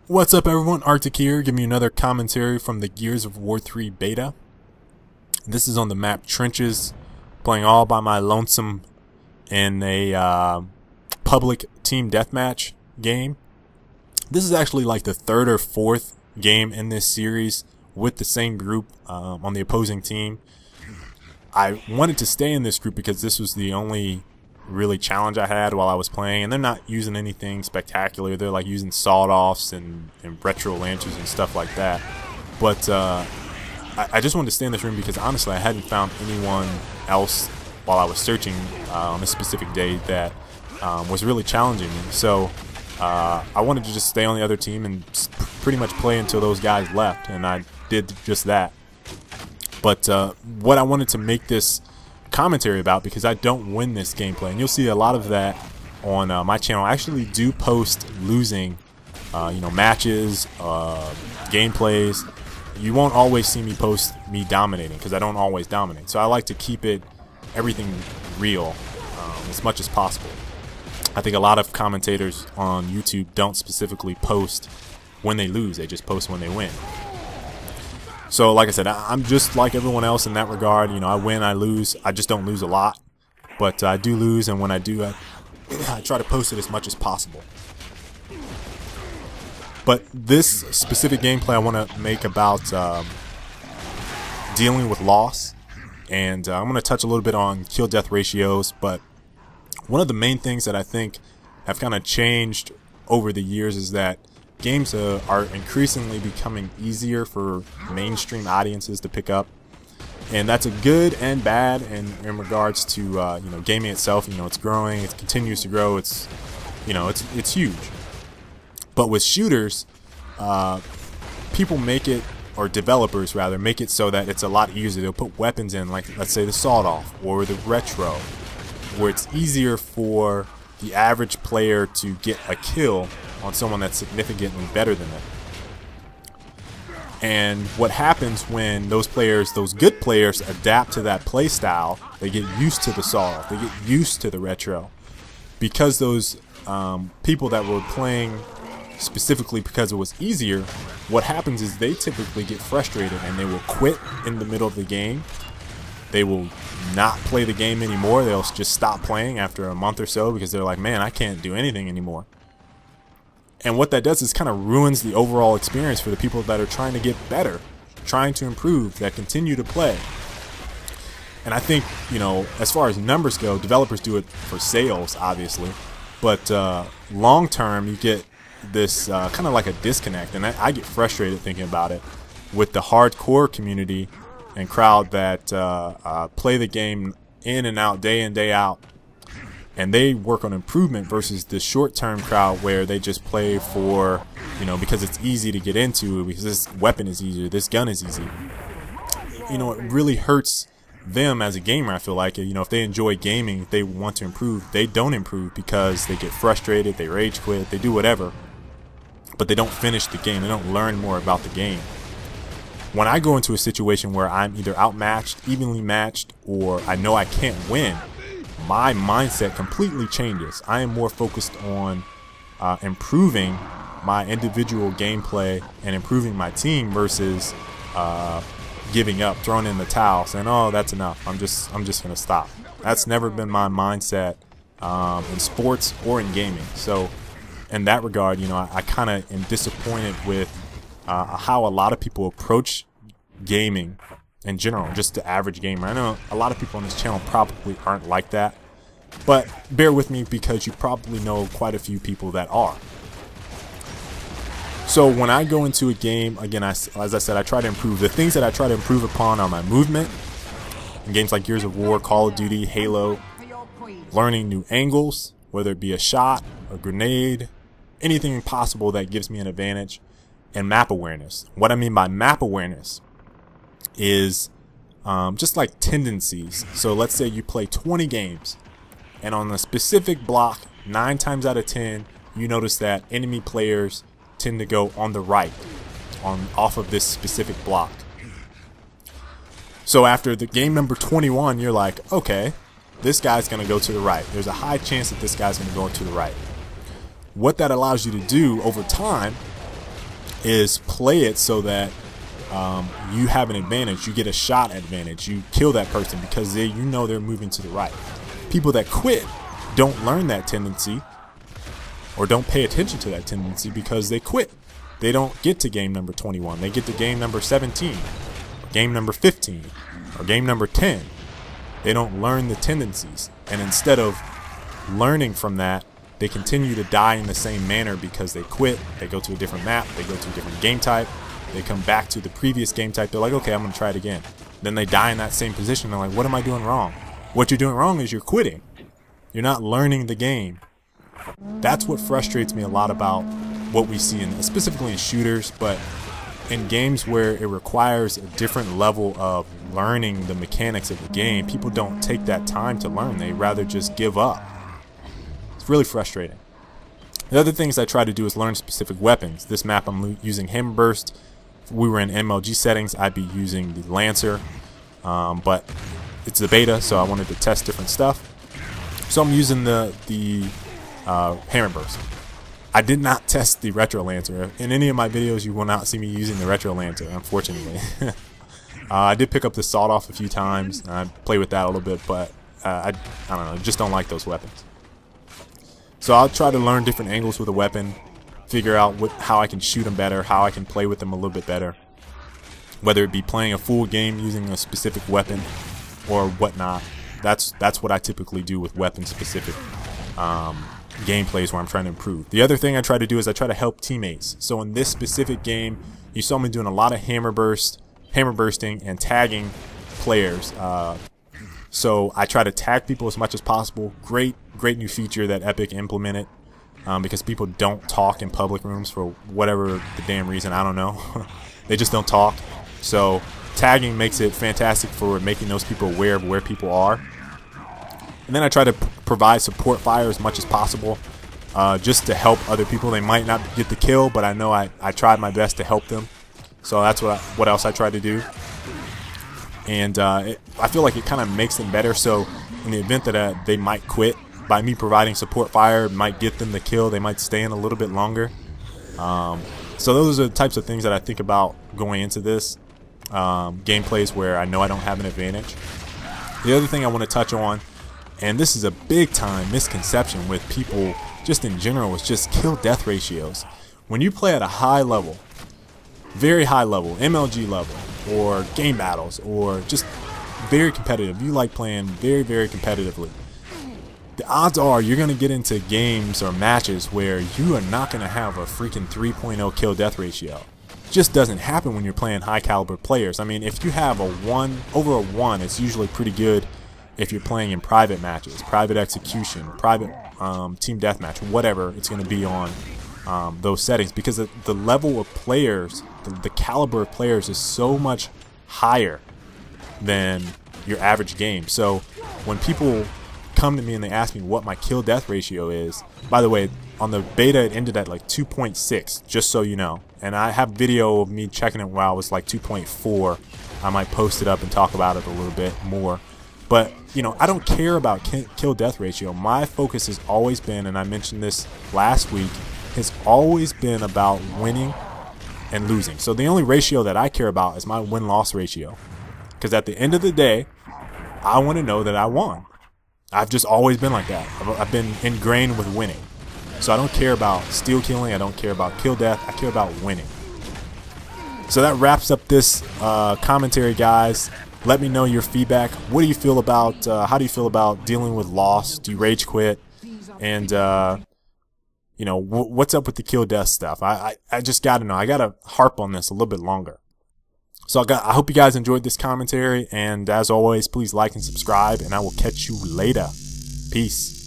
What's up everyone, Arctic here, giving you another commentary from the Gears of War 3 beta. This is on the map Trenches, playing all by my lonesome in a Public Team Deathmatch game. This is actually like the third or fourth game in this series with the same group on the opposing team. I wanted to stay in this group because this was the only really challenge I had while I was playing, and they're not using anything spectacular. They're like using sawed-offs and retro launchers and stuff like that. But I just wanted to stay in this room because honestly I hadn't found anyone else while I was searching on a specific day that was really challenging me. So I wanted to just stay on the other team and pretty much play until those guys left, and I did just that. But what I wanted to make this commentary about, because I don't win this gameplay, and you'll see a lot of that on my channel. I actually do post losing matches, gameplays. You won't always see me post me dominating because I don't always dominate, so I like to keep everything real as much as possible. I think a lot of commentators on YouTube don't specifically post when they lose, they just post when they win. So like I said, I'm just like everyone else in that regard. You know, I win, I lose. I just don't lose a lot, but I do lose, and when I do, I try to post it as much as possible. But this specific gameplay I want to make about dealing with loss, and I'm going to touch a little bit on kill-death ratios. But one of the main things that I think have kind of changed over the years is that games are increasingly becoming easier for mainstream audiences to pick up, and that's a good and bad in regards to gaming itself. It's growing, it continues to grow, it's huge. But with shooters, people make it, or developers rather, make it so that it's a lot easier. They'll put weapons in, like let's say the sawed-off or the retro, where it's easier for the average player to get a kill on someone that's significantly better than them. And what happens when those good players adapt to that play style, they get used to the sawed-off, they get used to the retro. Because those people that were playing specifically because it was easier, what happens is they typically get frustrated and they will quit in the middle of the game. They will not play the game anymore. They'll just stop playing after a month or so because they're like, man, I can't do anything anymore. And what that does is kind of ruins the overall experience for the people that are trying to get better, trying to improve, that continue to play. And I think, as far as numbers go, developers do it for sales, obviously. But long term, you get this kind of like a disconnect. And I get frustrated thinking about it with the hardcore community and crowd that play the game in and out, day in, day out. And they work on improvement versus the short-term crowd where they just play for, because it's easy to get into, because this weapon is easier, this gun is easy. It really hurts them as a gamer, I feel like. If they enjoy gaming, if they want to improve, they don't improve because they get frustrated, they rage quit, they do whatever, but they don't finish the game, they don't learn more about the game. When I go into a situation where I'm either outmatched, evenly matched, or I know I can't win, my mindset completely changes. I am more focused on improving my individual gameplay and improving my team versus giving up, throwing in the towel, saying, "Oh, that's enough. I'm just gonna stop." That's never been my mindset in sports or in gaming. So, in that regard, I kind of am disappointed with how a lot of people approach gaming in general, just the average gamer. I know a lot of people on this channel probably aren't like that, but bear with me because you probably know quite a few people that are. So when I go into a game, again, as I said, I try to improve. The things that I try to improve upon are my movement in games like Gears of War, Call of Duty, Halo, learning new angles, whether it be a shot, a grenade, anything possible that gives me an advantage, and map awareness. What I mean by map awareness is just like tendencies. So let's say you play 20 games, and on a specific block, 9 times out of 10, you notice that enemy players tend to go on the right, off of this specific block. So after the game number 21, you're like, okay, this guy's going to go to the right. There's a high chance that this guy's going to go to the right. What that allows you to do over time is play it so that you have an advantage. You get a shot advantage. You kill that person because you know they're moving to the right. People that quit don't learn that tendency or don't pay attention to that tendency because they quit. They don't get to game number 21. They get to game number 17, or game number 15, or game number 10. They don't learn the tendencies. And instead of learning from that, they continue to die in the same manner because they quit. They go to a different map. They go to a different game type. They come back to the previous game type. They're like, okay, I'm going to try it again. Then they die in that same position. They're like, what am I doing wrong? What you're doing wrong is you're quitting. You're not learning the game. That's what frustrates me a lot about what we see, specifically in shooters, but in games where it requires a different level of learning the mechanics of the game. People don't take that time to learn. They rather just give up. It's really frustrating. The other things I try to do is learn specific weapons. This map I'm using Hammer Burst. If we were in MLG settings, I'd be using the Lancer, but it's the beta, so I wanted to test different stuff. So I'm using the Hammer Burst. I did not test the Retro Lancer. In any of my videos, you will not see me using the Retro Lancer, unfortunately. I did pick up the Sawed Off a few times. I play with that a little bit, but I don't know, just don't like those weapons. So I'll try to learn different angles with a weapon, figure out how I can shoot them better, how I can play with them a little bit better. Whether it be playing a full game using a specific weapon or whatnot. That's what I typically do with weapon-specific gameplays where I'm trying to improve. The other thing I try to do is I try to help teammates. So in this specific game, you saw me doing a lot of hammer bursting, and tagging players. So I try to tag people as much as possible. Great new feature that Epic implemented because people don't talk in public rooms for whatever the damn reason. I don't know. They just don't talk. So tagging makes it fantastic for making those people aware of where people are. And then I try to provide support fire as much as possible just to help other people. They might not get the kill, but I know I tried my best to help them. So that's what else I try to do. And I feel like it kind of makes them better. So in the event that they might quit, by me providing support fire, might get them the kill. They might stay in a little bit longer. So those are the types of things that I think about going into this. Gameplays where I know I don't have an advantage. The other thing I want to touch on, and this is a big time misconception with people just in general, is just kill death ratios. When you play at a high level, very high level, MLG level, or game battles, or just very competitive, you like playing very competitively, the odds are you're going to get into games or matches where you are not going to have a freaking 3.0 kill death ratio. It just doesn't happen when you're playing high caliber players. I mean, if you have over a 1, it's usually pretty good if you're playing in private matches, private execution, private team deathmatch, whatever it's going to be on those settings, because the level of players, the caliber of players is so much higher than your average game. So when people come to me and they ask me what my kill death ratio is, by the way, on the beta it ended at like 2.6, just so you know, and I have video of me checking it while it was like 2.4. I might post it up and talk about it a little bit more. But, you know, I don't care about kill death ratio. My focus has always been, and I mentioned this last week, has always been about winning and losing. So the only ratio that I care about is my win-loss ratio. Because at the end of the day, I want to know that I won. I've just always been like that. I've been ingrained with winning. So I don't care about steal killing. I don't care about kill death. I care about winning. So that wraps up this commentary, guys. Let me know your feedback. What do you feel about, how do you feel about dealing with loss? Do you rage quit? And, you know, what's up with the kill death stuff? I just got to know. I got to harp on this a little bit longer. So I hope you guys enjoyed this commentary. And as always, please like and subscribe. And I will catch you later. Peace.